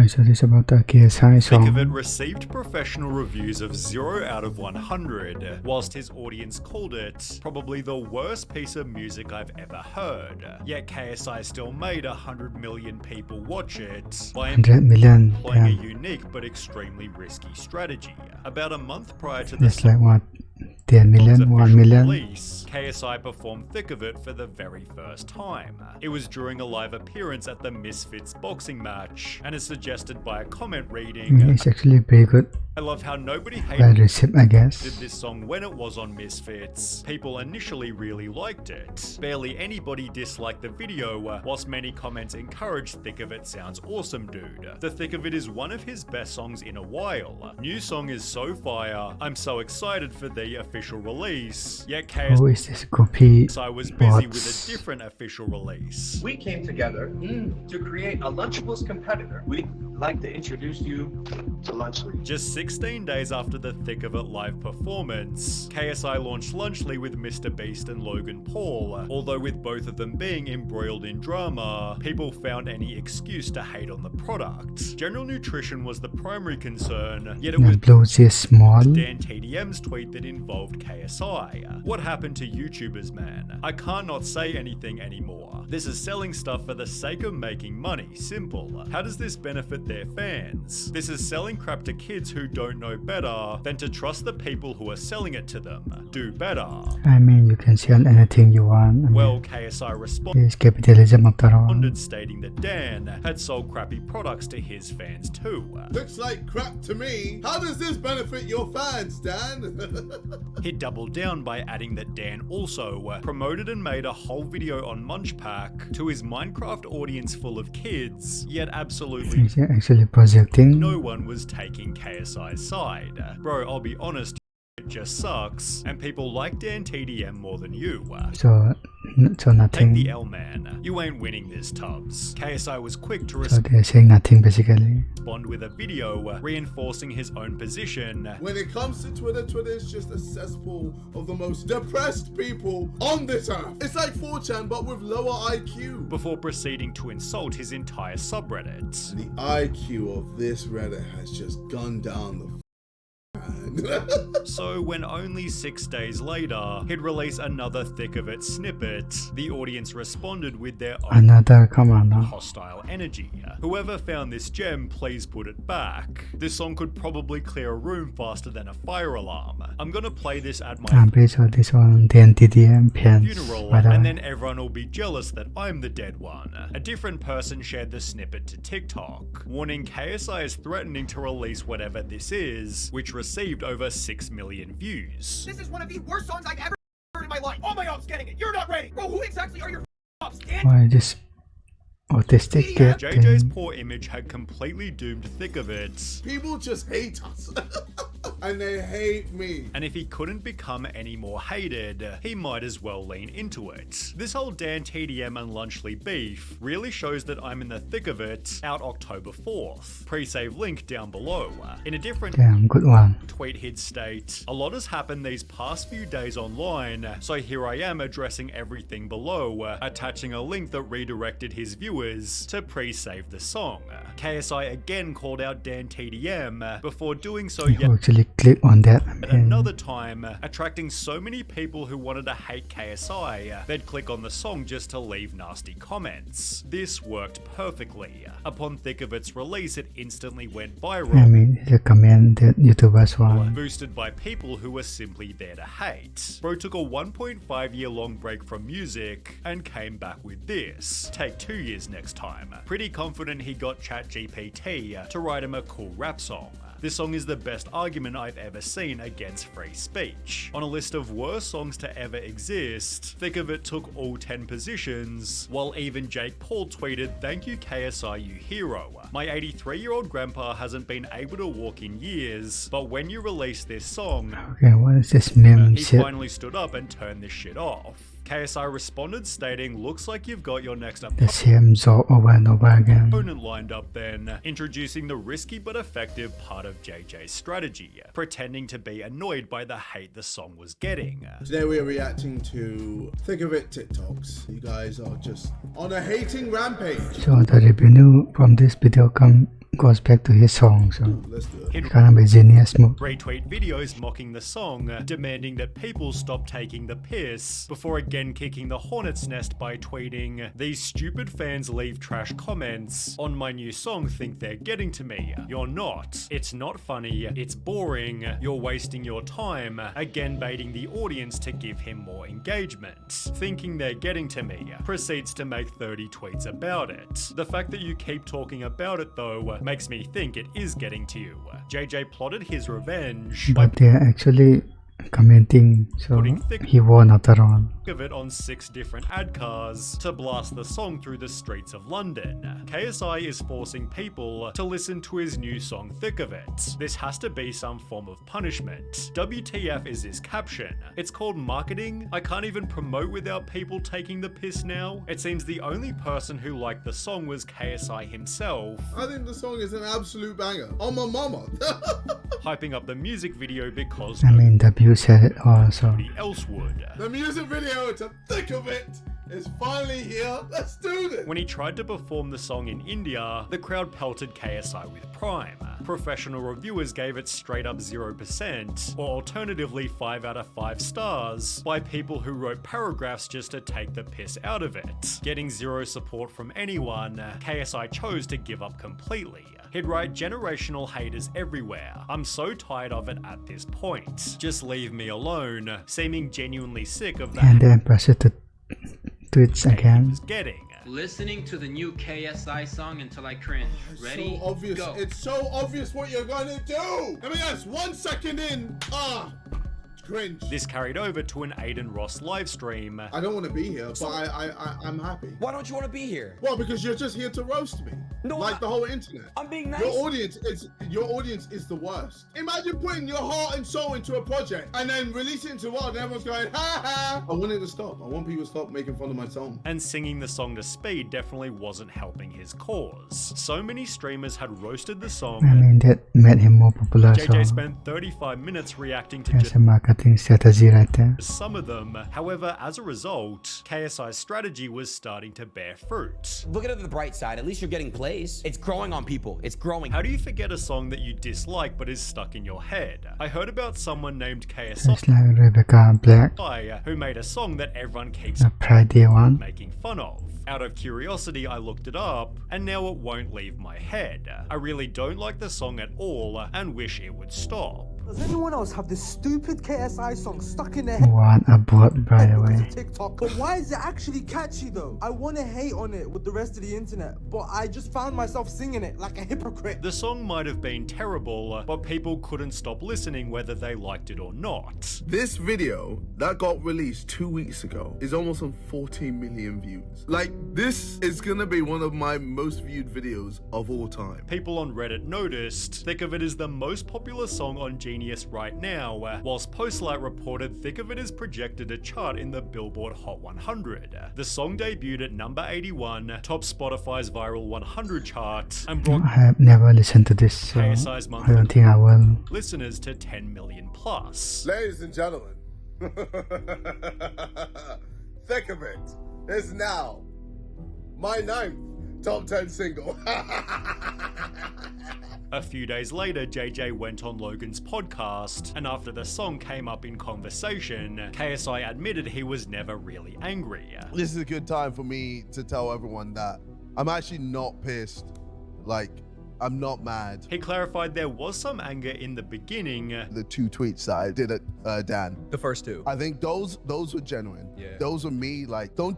so this is about the KSI Think of It song. received professional reviews of 0 out of 100, whilst his audience called it probably the worst piece of music I've ever heard. Yet KSI still made 100 million people watch it by 100 million. employing a Yeah. unique but extremely risky strategy. About a month prior to the It's like what? 10 song's million? 1 official million? release, KSI performed Thick of It for the very first time. It was during a live appearance at the Misfits boxing match, and is suggested by a comment reading, It's actually pretty good. I love how nobody Well hated received, I guess. this song when it was on Misfits. People initially really liked it. Barely anybody disliked the video, whilst many comments encouraged Thick of It sounds awesome, dude. The Thick of It is one of his best songs in a while. New song is so fire. I'm so excited for the official release. Yet Who is this copy KSI was busy with bots? a different official release. We came together to create a Lunchables competitor. We'd like to introduce you to Lunchly. Just 16 days after the Thick of It live performance, KSI launched Lunchly with Mr. Beast and Logan Paul. Although with both of them being embroiled in drama, people found any excuse to hate on the product. General nutrition was the primary concern, yet it was The blue is small. DanTDM's tweet that involved KSI. What happened to YouTubers, man? I can't not say anything anymore. This is selling stuff for the sake of making money. Simple. How does this benefit their fans? This is selling crap to kids who don't know better than to trust the people who are selling it to them. Do better. I mean, you can sell anything you want. I Well, mean, KSI responded it's capitalism after all. stating that Dan had sold crappy products to his fans too. Looks like crap to me. How does this benefit your fans, Dan? He doubled down by adding that Dan also promoted and made a whole video on Munchpack to his Minecraft audience full of kids, yet absolutely It's actually projecting. no one was taking KSI's side. Bro, I'll be honest, it just sucks, and people like DanTDM more than you. So Take nothing. the L, man. You ain't winning this, Tubbs. KSI was quick to So they're saying nothing basically. respond with a video reinforcing his own position. When it comes to Twitter, Twitter is just a cesspool of the most depressed people on this earth. It's like 4chan, but with lower IQ. Before proceeding to insult his entire subreddit. The IQ of this Reddit has just gone down the fan. So when only 6 days later, he'd release another Thick of It snippet, the audience responded with their own Another, come on now. hostile energy. Whoever found this gem, please put it back. This song could probably clear a room faster than a fire alarm. I'm gonna play this at my I'm pretty sure this one DanTDM fans. funeral, By the and way. then everyone will be jealous that I'm the dead one. A different person shared the snippet to TikTok, warning KSI is threatening to release whatever this is, which received over 6 million views. This is one of the worst songs I've ever heard in my life. All my ops getting it. You're not ready. Bro, who exactly are your ops? Dan? Why this autistic kid JJ's thing? poor image had completely doomed Thick of It, People just hate us. And they hate me. and if he couldn't become any more hated, he might as well lean into it. This whole DanTDM and Lunchly beef really shows that I'm in the thick of it, out October 4th. Pre-save link down below. In a different Damn, good one. tweet he'd state, a lot has happened these past few days online, so here I am addressing everything below, attaching a link that redirected his viewers to pre-save the song. KSI again called out DanTDM before doing so If yet you actually click on that, I at mean, another time, attracting so many people who wanted to hate KSI, they'd click on the song just to leave nasty comments. This worked perfectly. Upon Thick of It's release, it instantly went I viral, mean, it's a comment that YouTubers want. boosted by people who were simply there to hate. Bro took a 1.5 year long break from music and came back with this. Take 2 years next time. Pretty confident he got ChatGPT to write him a cool rap song. This song is the best argument I've ever seen against free speech. On a list of worst songs to ever exist, Thick of It took all 10 positions, while even Jake Paul tweeted, "Thank you KSI, you hero. My 83-year-old grandpa hasn't been able to walk in years, but when you release this song, Okay, what is this meme he shit? finally stood up and turned this shit off." KSI responded stating, "Looks like you've got your next The same joke over and over again. opponent lined up then, introducing the risky but effective part of JJ's strategy, pretending to be annoyed by the hate the song was getting." Today we are reacting to Thick of It TikToks. You guys are just on a hating rampage. So the revenue from this video come goes back to his song, so Let's do it. He'd kind of a genius move. retweet videos mocking the song, demanding that people stop taking the piss, before again kicking the hornet's nest by tweeting, "These stupid fans leave trash comments on my new song, think they're getting to me. You're not. It's not funny, it's boring, you're wasting your time," again baiting the audience to give him more engagement. Thinking they're getting to me, proceeds to make 30 tweets about it. The fact that you keep talking about it though, makes me think it is getting to you. JJ plotted his revenge by But they're actually commenting, so Putting thick- he won after all. of it on 6 different ad cars to blast the song through the streets of London. KSI is forcing people to listen to his new song Thick of It. This has to be some form of punishment. WTF is his caption. It's called marketing. I can't even promote without people taking the piss now. It seems the only person who liked the song was KSI himself, I think the song is an absolute banger. On my mama. hyping up the music video because I mean, W said it all, so nobody else would. The music video to Thick of It is finally here. Let's do this. When he tried to perform the song in India, the crowd pelted KSI with Prime. Professional reviewers gave it straight up 0%, or alternatively 5 out of 5 stars, by people who wrote paragraphs just to take the piss out of it. Getting 0 support from anyone, KSI chose to give up completely. He'd write generational haters everywhere. I'm so tired of it at this point. Just leave me alone, seeming genuinely sick of the and then proceed to tweets hate he again. was getting. Listening to the new KSI song until I cringe. Ready? So obvious. Go. It's so obvious what you're gonna do. I mean, that's 1 second in. Cringe. This carried over to an Aiden Ross livestream. I don't want to be here, but I'm happy. Why don't you want to be here? Well, because you're just here to roast me. No, like the whole internet. I'm being nice. Your audience is the worst. Imagine putting your heart and soul into a project and then release it into the world and everyone's going, ha ha. I want it to stop. I want people to stop making fun of my song. And singing the song to speed definitely wasn't helping his cause. So many streamers had roasted the I song. mean, that made him more popular, JJ so spent 35 minutes reacting to there's just a marketing strategy right there. some of them. However, as a result, KSI's strategy was starting to bear fruit. Look at it on the bright side. At least you're getting plays. It's growing on people. It's growing. How do you forget a song that you dislike but is stuck in your head? I heard about someone named It's KSI like Rebecca Black, who made a song that everyone keeps the Friday one. making fun of. Out of curiosity, I looked it up, and now it won't leave my head. I really don't like the song at all, and wish it would stop. Does anyone else have this stupid KSI song stuck in their head What a bot, by the because way. of TikTok? But why is it actually catchy though? I want to hate on it with the rest of the internet, but I just found myself singing it like a hypocrite. The song might have been terrible, but people couldn't stop listening whether they liked it or not. This video that got released 2 weeks ago is almost on 14 million views. Like, this is gonna be one of my most viewed videos of all time. People on Reddit noticed Thick of It is the most popular song on Genius right now, whilst Postlight reported Thick of It is projected to chart in the Billboard Hot 100. The song debuted at number 81, topped Spotify's Viral 100 chart, and brought I have never listened to this, so KSI's I monthly don't think I will. listeners to 10 million plus. Ladies and gentlemen, Thick of It is now my 9th top 10 single. A few days later, JJ went on Logan's podcast, and after the song came up in conversation, KSI admitted he was never really angry. This is a good time for me to tell everyone that I'm actually not pissed. Like, I'm not mad. He clarified there was some anger in the beginning, The 2 tweets that I did at Dan, The first two. I think those were genuine. Yeah. Those were me, like, don't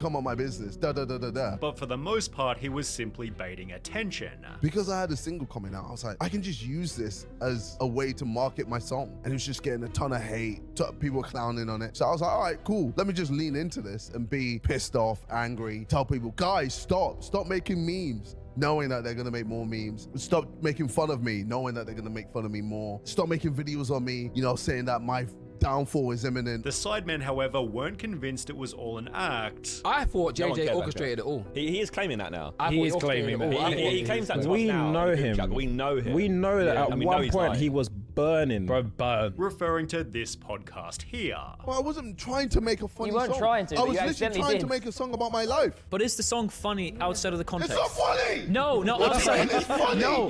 come on my business, da da da da da. but for the most part, he was simply baiting attention. Because I had a single coming out, I was like, I can just use this as a way to market my song. And it was just getting a ton of hate, people clowning on it. So I was like, all right, cool. Let me just lean into this and be pissed off, angry, tell people, guys, stop making memes, knowing that they're gonna make more memes. Stop making fun of me, knowing that they're gonna make fun of me more. Stop making videos on me, you know, saying that my downfall is imminent. The sidemen, however, weren't convinced it was all an act. I thought No one JJ cared about orchestrated it all. He is claiming that now. I He thought is claiming orchestrated it all. that. He claims that to us We now. know him. We know him. We know that Yeah, at and we know one he's point lying. he was burning. Bro, burn. referring to this podcast here. Well, I wasn't trying to make a funny song. You weren't trying to, I but was you literally accidentally trying did. to make a song about my life. But is the song funny outside of the context? It's not funny! No, no, What do you outside. mean it's funny? No.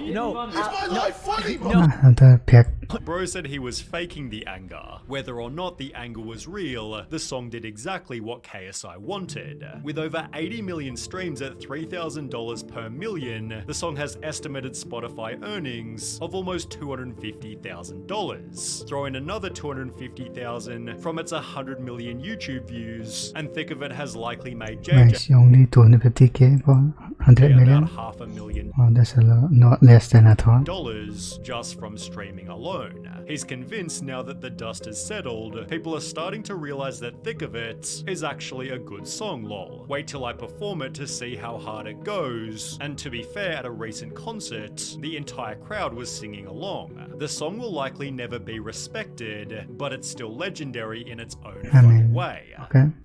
Is my life funny, bro? อาจจะเพียก Bro said he was faking the anger. Whether or not the anger was real, the song did exactly what KSI wanted. With over 80 million streams at $3,000 per million, the song has estimated Spotify earnings of almost $250,000. Throw in another $250,000 from its 100 million YouTube views, and Thick of It has likely made Nice, only 250k for 100 million. about $500,000 Oh, that's a lot, not less than I thought. just from streaming alone. He's convinced now that the dust has settled, people are starting to realize that Thick of It is actually a good song, lol. Wait till I perform it to see how hard it goes. And to be fair, at a recent concert, the entire crowd was singing along. The song will likely never be respected, but it's still legendary in its own I funny mean, way. okay.